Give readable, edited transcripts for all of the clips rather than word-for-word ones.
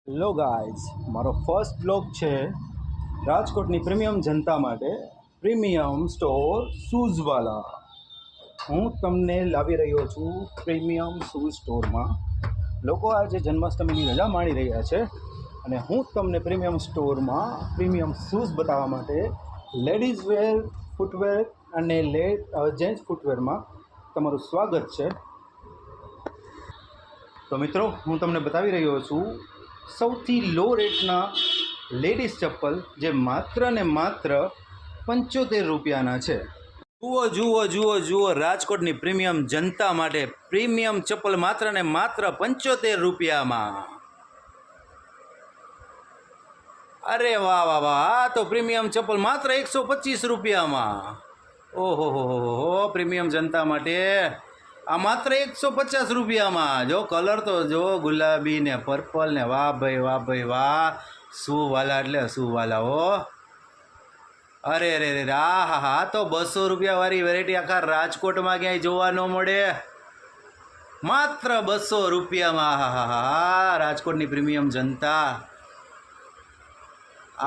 Hello guys, મારો first blog છે રાજકોટની પ્રીમિયમ જનતા માટે પ્રીમિયમ સ્ટોર શૂઝવાલા. હું તમને લાવી રહ્યો છું પ્રીમિયમ શૂઝ સ્ટોરમાં. લોકો આજે જન્માષ્ટમીની રજા માણી રહ્યા છે અને હું તમને પ્રીમિયમ સ્ટોરમાં પ્રીમિયમ શૂઝ બતાવવા માટે લેડીઝ વેર, ફૂટવેર અને જેન્ટ્સ ફૂટવેરમાં તમારું સ્વાગત છે. તો મિત્રો, હું તમને બતાવી રહ્યો છું સૌથી લો રેટના લેડીઝ ચપ્પલ જે માત્ર ને માત્ર 75 રૂપિયાના છે. જુઓ જુઓ જુઓ જુઓ, રાજકોટની પ્રીમિયમ જનતા માટે પ્રીમિયમ ચપ્પલ માત્ર ને માત્ર 75 રૂપિયામાં. અરે વાહ વાહ વાહ, આ તો પ્રીમિયમ ચપ્પલ માત્ર 125 રૂપિયામાં. ઓહો હો, પ્રીમિયમ જનતા માટે આ માત્ર 150 રૂપિયામાં. જો કલર તો જો, ગુલાબી ને પર્પલ ને, વાહ ભાઈ વાહ. શું વાલા એટલે શું વાલા હો. અરે રે રે, આ હા હા, તો 200 રૂપિયા વાળી વેરાયટી આખા રાજકોટમાં ક્યાંય જોવા ન મળે. માત્ર 200 રૂપિયામાં. હા હા હા, રાજકોટની પ્રીમિયમ જનતા.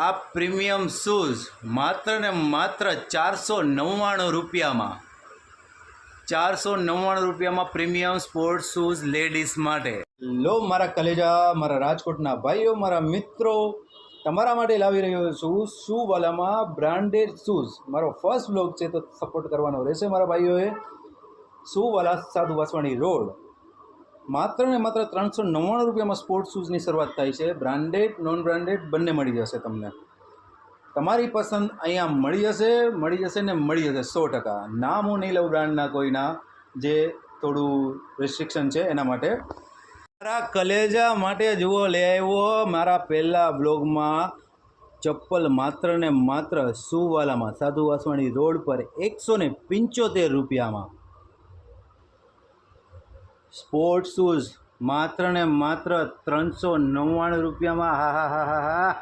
આ પ્રીમિયમ શૂઝ માત્ર ને માત્ર 499 રૂપિયામાં. 499 રૂપિયામાં પ્રીમિયમ સ્પોર્ટ્સ શૂઝ લેડીઝ માટે. લો મારા કલેજા, મારા રાજકોટના ભાઈઓ, મારા મિત્રો, તમારા માટે લાવી રહ્યો છું શૂવાલામાં બ્રાન્ડેડ શૂઝ. મારો ફર્સ્ટ બ્લોગ છે તો સપોર્ટ કરવાનો રહેશે મારા ભાઈઓએ. શૂવાલા, સાધુ વાસવાણી રોડ. માત્ર ને માત્ર 399 રૂપિયામાં સ્પોર્ટ્સ શૂઝની શરૂઆત થાય છે. બ્રાન્ડેડ, નોન બ્રાન્ડેડ બંને મળી જશે તમને. તમારી પસંદ અહીંયા મળી જશે ને મળી જશે 100%. નામ હું નહીં લઉં બ્રાન્ડના કોઈના, જે થોડું રિસ્ટ્રિક્શન છે એના માટે. મારા કલેજા માટે જુઓ, લઈ આવ્યો મારા પહેલા બ્લોગમાં ચપ્પલ માત્ર ને માત્ર શૂવાલામાં, સાધુ વાસવાણી રોડ પર 175 રૂપિયામાં. સ્પોર્ટ્સ શૂઝ માત્ર ને માત્ર 399 રૂપિયામાં. હા હા હા હા હા,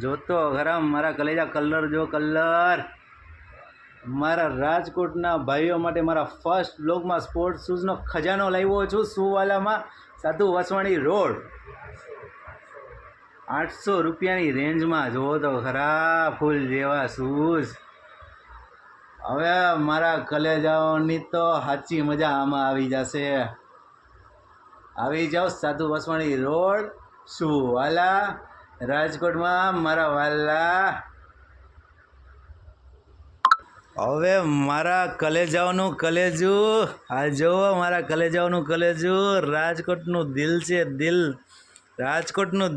જોતો ગરમ મારા કલેજા. કલર જો, કલર. મારા રાજકોટના ભાઈઓ માટે મારા ફર્સ્ટ બ્લોગમાં સ્પોર્ટ્સ શૂઝનો ખજાનો લાવ્યો છું શૂવાલામાં, સાધુ વાસવાણી રોડ. 800 રૂપિયાની રેન્જમાં. જુઓ તો ખરા, ફૂલ જેવા શૂઝ. હવે મારા કલેજાઓની તો સાચી મજા આમાં આવી જશે. આવી જાઓ સાધુ વાસવાણી રોડ, શૂવાલા, રાજકોટમાં મારા વાલા. હવે મારા કલેજાઓનું કલેજું, આ જુઓ મારા કલેજાઓનું કલેજું. રાજકોટનું દિલ છે, દિલ. રાજકોટનું